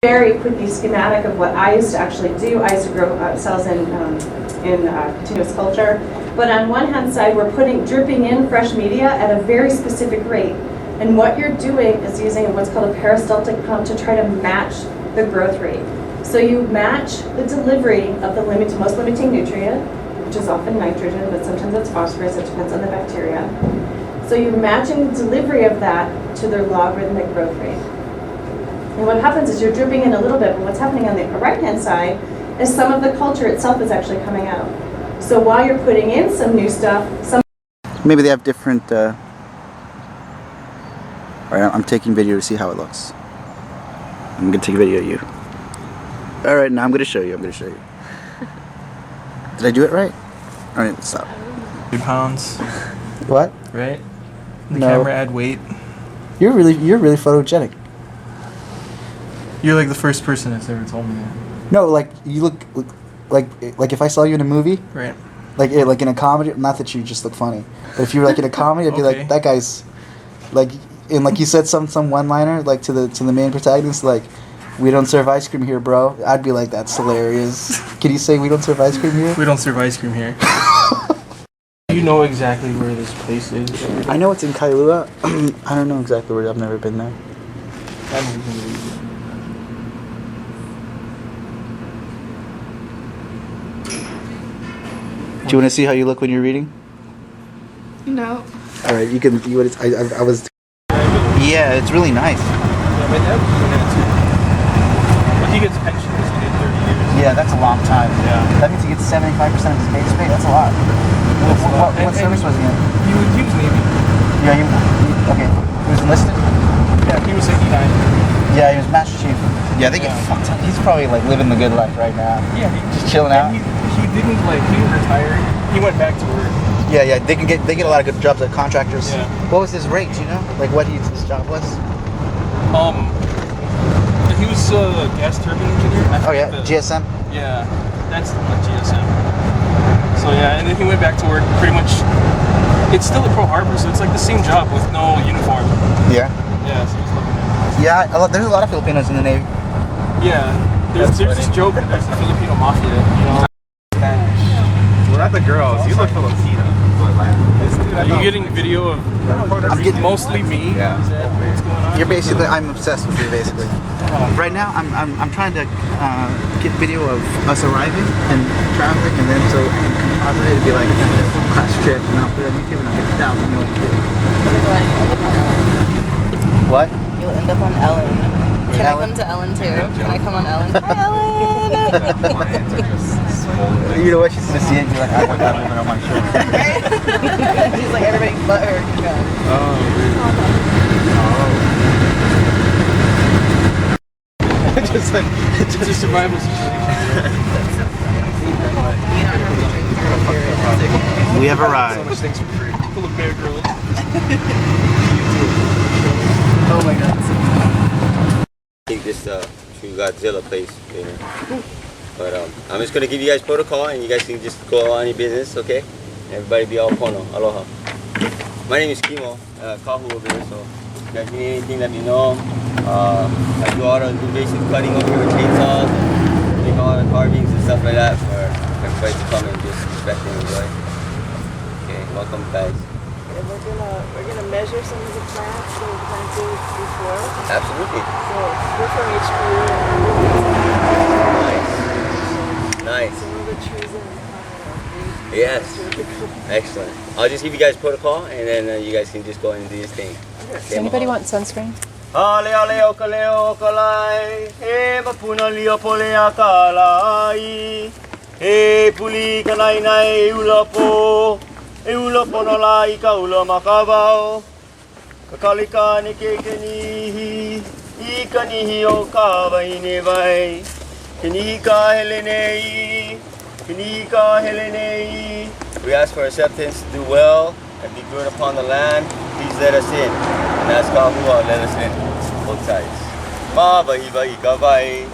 Very quickly schematic of what I used to actually do. I used to grow cells in continuous culture. But on one hand side, we're dripping in fresh media at a very specific rate. And what you're doing is using what's called a peristaltic pump to try to match the growth rate. So you match the delivery of the most limiting nutrient, which is often nitrogen, but sometimes it's phosphorus. It depends on the bacteria. So you're matching the delivery of that to their logarithmic growth rate. And what happens is you're dripping in a little bit, but what's happening on the right-hand side is some of the culture itself is actually coming out. So while you're putting in some new stuff, maybe they have different. All right, I'm taking video to see how it looks. I'm gonna take a video of you. All right, now I'm gonna show you. Did I do it right? All right, let's stop. 2 pounds. What? Right? The No. camera add weight. You're really photogenic. You're like the first person that's ever told me that. No, like you look like if I saw you in a movie, Right. like in a comedy. Not that you just look funny, but if you were like in a comedy, I'd be Okay. like, that guy's like, and like you said some one-liner like to the main protagonist, like, we don't serve ice cream here, bro. I'd be like, that's hilarious. Can you say we don't serve ice cream here? We don't serve ice cream here. You know exactly where this place is. I know it's in Kailua. I don't know exactly where. I've never been there. Do you want to see how you look when you're reading? No. All right, you can. I was. Yeah, it's really nice. Yeah, my dad was doing that too. But he gets pension because he did 30 years. Yeah, that's a long time. Yeah. That means he gets 75% of his base pay. That's a lot. What service was he in? He was Navy. Yeah, okay. He was enlisted? Yeah, he was 69. Yeah, he was Master Chief. Yeah, they get fucked up. He's probably like living the good life right now. Yeah, Just chilling out. He didn't retire. He went back to work. Yeah, they get a lot of good jobs at contractors. Yeah. What was his rate? Do you know? Like what his job was? He was a gas turbine engineer. Oh yeah, GSM. Yeah, that's the one, GSM. So yeah, and then he went back to work. Pretty much, it's still at Pearl Harbor, so it's like the same job with no uniform. Yeah. Yeah, so he's loving it. Yeah, there's a lot of Filipinos in the Navy. Yeah, there's this joke. There's the Filipino mafia, you know. Spanish. Well, not the girls. You look Filipino. But like, this dude, Are you getting video of I'm getting mostly me? Yeah. Is that what's going on? You're basically, I'm obsessed with you basically. Right now, I'm trying to get video of us arriving and traveling, and then so I can composite it to be like a full class trip, and I'll put it on YouTube and I'll get 1,000 million views. What? You'll end up on Ellen. Can I Ellen? come to Ellen too? Can I come on Ellen? Hi, Ellen! You know what? She's gonna see it and be like, I want that woman on my show. He's like, everybody but her can go. Just like, It's a survival situation. we have So arrived. much things for free. Full of Bear Grylls. Oh my god. I think this true Godzilla place, you know. But I'm just gonna give you guys protocol, and you guys can just go on your business, okay? Everybody be all pono, aloha. My name is Kimo, Kahu over here. So if you guys need anything, let me know. I do all the basic cutting over here with chainsaws, and make all the carvings and stuff like that for everybody to come and just respect and enjoy. Okay, welcome guys. And we're gonna measure some of the plants that we planted before. Absolutely. So we're from HQ and Nice. some of the trees in the Yes. Excellent. I'll just give you guys protocol, and then you guys can just go and do your thing. Does anybody want sunscreen? Ale ale o kaleo kalai, he mapuna lia pole akalai, he puli kanai nai ulapo no lai ka ula makavao, kakalika ni kekenihi, ikanihi o kawaihine vai, kinihi ka helenei, kinihi ka helenei. We ask for acceptance to do well and be good upon the land. Please let us in. And ask Kahua, let us in. Both sides. Mabahiba ikawai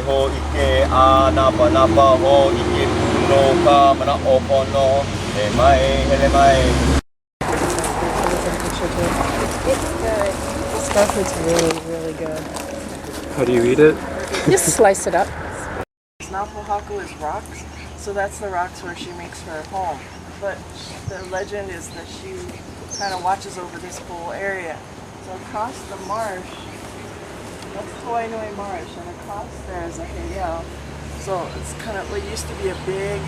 ho ike a napa napa ho ike puno ka mana opono he mai hele mai. The stuff is really, really good. How do you eat it? Just slice it up. Now PŌHAKU is rocks, so that's the rocks where she makes her home. But the legend is that she kind of watches over this whole area. So across the marsh, that's Hawaii Marsh, and across there is a heiau. So it's kind of what used to be a big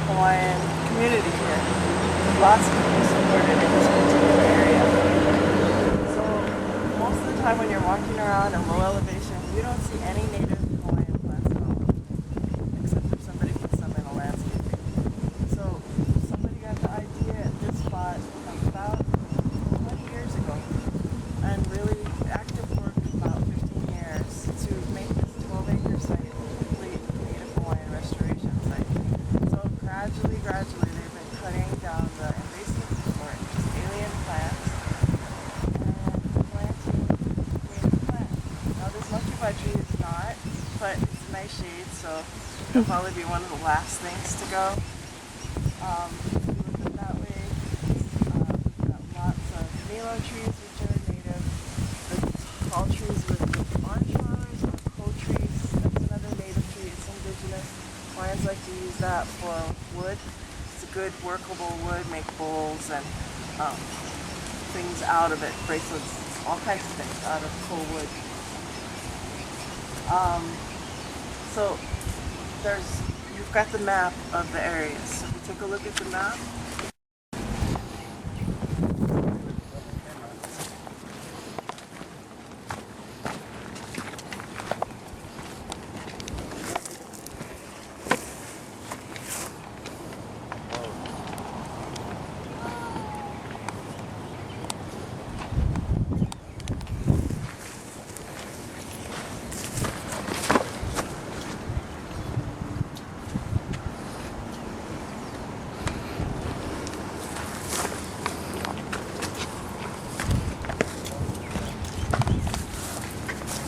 Hawaiian community here. Lots of people supported in this particular area. So most of the time when you're walking around at low elevation, you don't see any native Hawaiian plants at all, except if somebody puts them in a landscape. So somebody got the idea at this spot about 20 years ago, and really active work about 15 years to make this 12-acre site a complete native Hawaiian restoration site. So gradually, they've been cutting down the invasive or just alien plants and planting native plants. Now this monkey tree is not, but it's a nice shade, so it'll probably be one of the last things to go. If you look at it that way, we've got lots of Milo trees which are native, the tall trees with orange flowers or coal trees, that's another native tree, it's indigenous. Hawaiians like to use that for wood. It's a good workable wood, make bowls and things out of it, bracelets, all kinds of things out of coal wood. So you've got the map of the areas. So if you take a look at the map,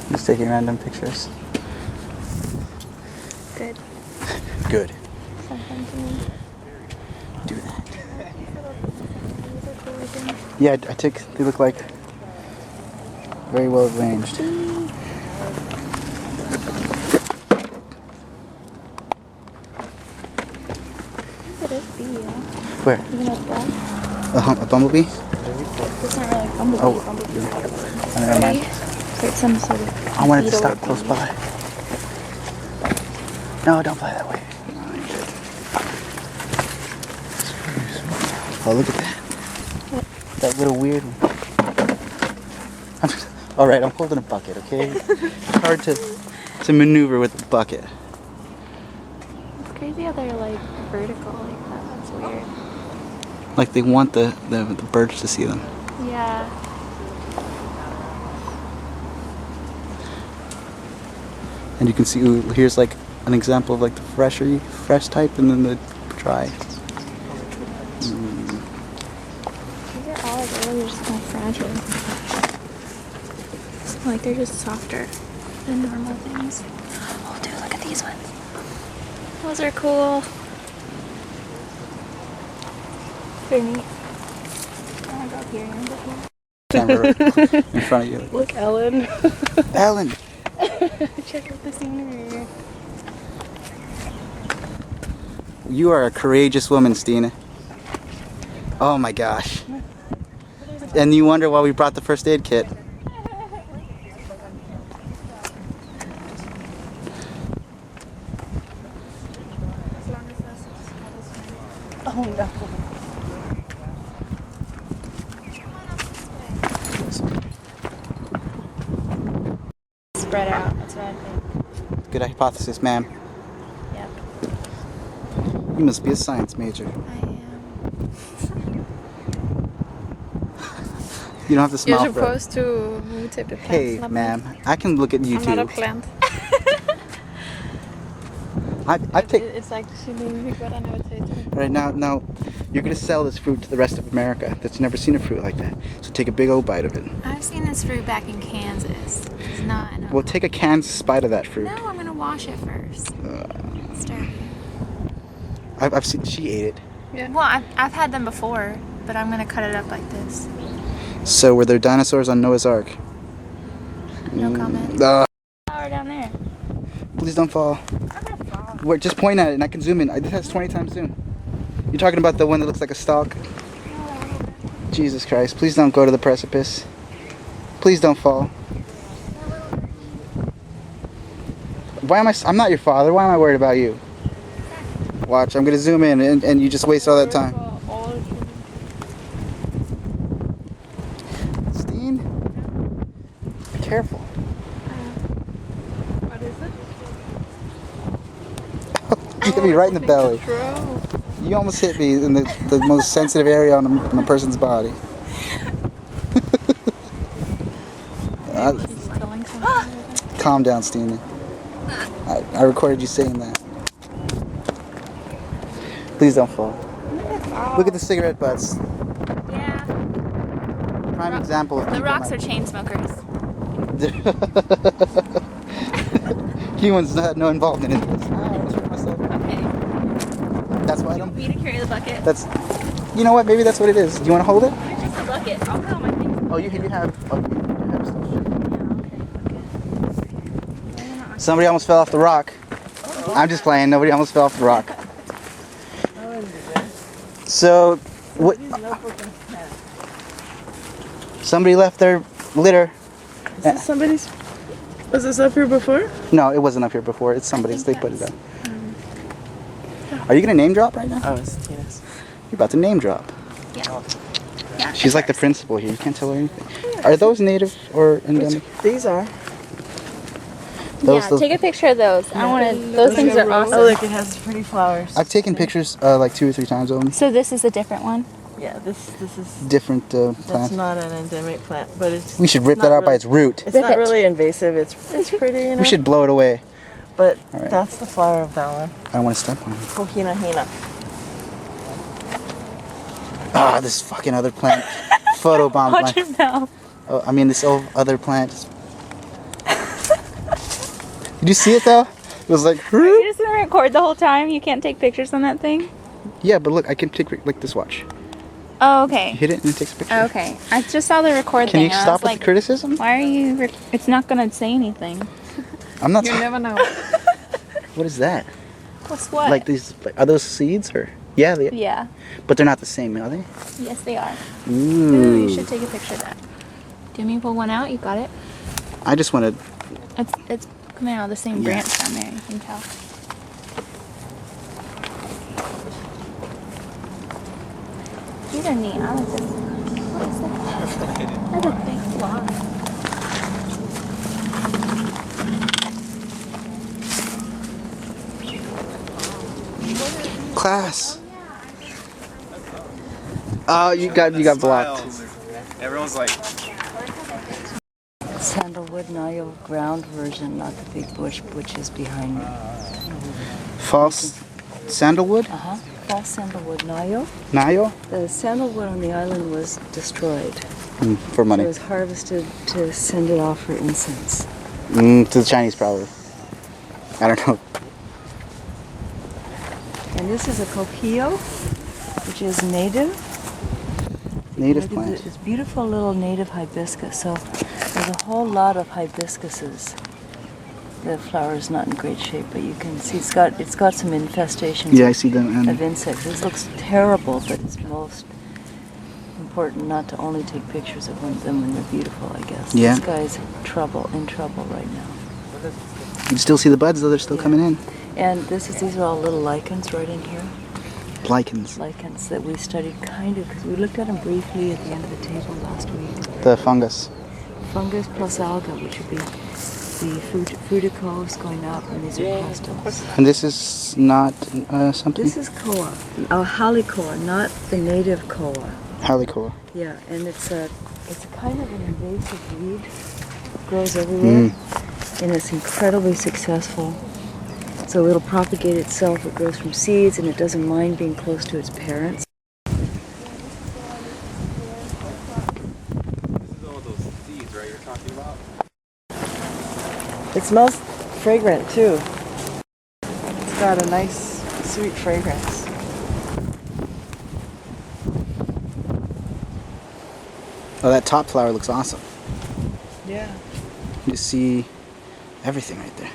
Just taking random pictures. Good. Good. Something to me. Do that. These are cool looking. Yeah, they look like very well arranged. Look at this bee, yeah. Where? Even though it's black. A bumblebee? It's not really like bumblebee. Oh. Bumblebee. Oh, never mind. It's like some sort of I wanted to beetle stop or close bee. by. No, don't fly that way. Oh, look at that. What? That little weird one. Alright, I'm holding a bucket, okay? It's hard to maneuver with a bucket. It's crazy how they're like vertical like that. That's weird. Like they want the birds to see them. Yeah. And you can see, ooh, here's like an example of like the fresh type and then the dry. These are all like really just kind of fragile. It's like they're just softer than normal things. Oh dude, look at these ones. Those are cool. They're neat. I wanna go up here and go here. Camera in front of you. Look, Ellen. Ellen! Check out the scenery. You are a courageous woman, Stina. Oh my gosh. And you wonder why we brought the first aid kit. oh no. Spread out, that's what I think. Good hypothesis, ma'am. Yep. You must be a science major. I am. You don't have to smile You're for it. supposed to mutate the plants. Hey, not ma'am, I can look at you I'm not a too. plant. I take It's like she mimic what I never say to her. right now. You're gonna sell this fruit to the rest of America that's never seen a fruit like that. So take a big old bite of it. I've seen this fruit back in Kansas. It's not. Well, take a Kansas bite of that fruit. No, I'm gonna wash it first. It's dirty. I've seen. She ate it. Yeah. Well, I've had them before, but I'm gonna cut it up like this. So were there dinosaurs on Noah's Ark? No comment. Uh, Flower down Please don't fall. Wait, just point at it and I can zoom in. This has 20 times zoom. You're talking about the one that looks like a stalk? Jesus Christ. Please don't go to the precipice. Please don't fall. Why am I'm not your father. Why am I worried about you? Watch, I'm gonna zoom in and you just waste all that time. Steen? Be careful. What is it? You hit me right in the belly. You almost hit me in the most sensitive area on a person's body. Calm down, Steen. I recorded you saying that. Please don't fall. Look at the cigarette butts. Yeah. Prime example of The people rocks like- are chain smokers. Humans had no involvement in this. I almost hurt myself. Okay. That's why I You don't. want me to carry the bucket? That's. You know what? Maybe that's what it is. Do you want to hold it? It's just a bucket. I'll put all my things. Oh, you have. Oh, you have stuff. Yeah, okay. Somebody almost fell off the rock. I'm just playing. Nobody almost fell off the rock. So, what? Somebody left their litter. Is this somebody's? Was this up here before? No, it wasn't up here before. It's somebody's. They put it up. Are you gonna name drop right now? Oh, it's Tina's. You're about to name drop. Yeah. Yeah. She's like the principal here. You can't tell her anything. Are those native or endemic? These are. Those- Take a picture of those. I want to. Those things are awesome. Oh, look, it has pretty flowers. I've taken pictures like 2 or 3 times of them. So this is a different one. Yeah, this is. Different That's plants. not an endemic plant, but it's. We should rip that not out by really- its root. It's Rip not it. really invasive. It's pretty, you know. We should blow it away. But All right. that's the flower of that one. I don't want to step on it. PŌHAKU. Ah, this fucking other plant. Photobomb Watch my. your mouth. Oh, I mean, this other plant. Did you see it though? It was like. Are you just gonna record the whole time? You can't take pictures on that thing? Yeah, but look, I can take like this. Watch. Oh, You okay. hit it and it takes a picture. Okay. I just saw the record Can thing. you and I stop was with the criticism? Why are you? It's not gonna say anything. I'm not. You never know. What is that? What's what? Like these? Are those seeds or? Yeah, they. Yeah. But they're not the same, are they? Yes, they are. Ooh. Ooh, you should take a picture of that. Do you want me to pull one out? You got it? I just wanted. It's coming out of the same Yeah. branch down there. You can tell. These are neat. I like this. What is that? That's a big flower. Class. Oh, you got blocked. Everyone's like, Sandalwood Nile ground version, not the big bush which is behind me. False sandalwood? False sandalwood Nile. Nile? The sandalwood on the island was destroyed. For money. It was harvested to send it off for incense. To the Chinese probably. I don't know. And this is a coquillo, which is native. Native Look at plant. It's beautiful little native hibiscus. So there's a whole lot of hibiscuses. The flower is not in great shape, but you can see it's got some infestations Yeah, I see them. of insects. This looks terrible, but it's most important not to only take pictures of them when they're beautiful, I guess. Yeah. This guy's in trouble right now. You can still see the buds though, they're still coming in. And these are all little lichens right in here. Lichens. Lichens that we studied kind of, because we looked at them briefly at the end of the table last week. The fungus. Fungus plus alga, which would be the fruticose going up, and these are pastels. And this is not something? This is koa, halicoa, not the native koa. Halicoa. Yeah, and it's a kind of an invasive weed. It grows everywhere, and it's incredibly successful. So it'll propagate itself. It grows from seeds, and it doesn't mind being close to its parents. this is all those seeds, right? You're talking about. It smells fragrant too. It's got a nice, sweet fragrance. Oh, that top flower looks awesome. Yeah. You see everything right there.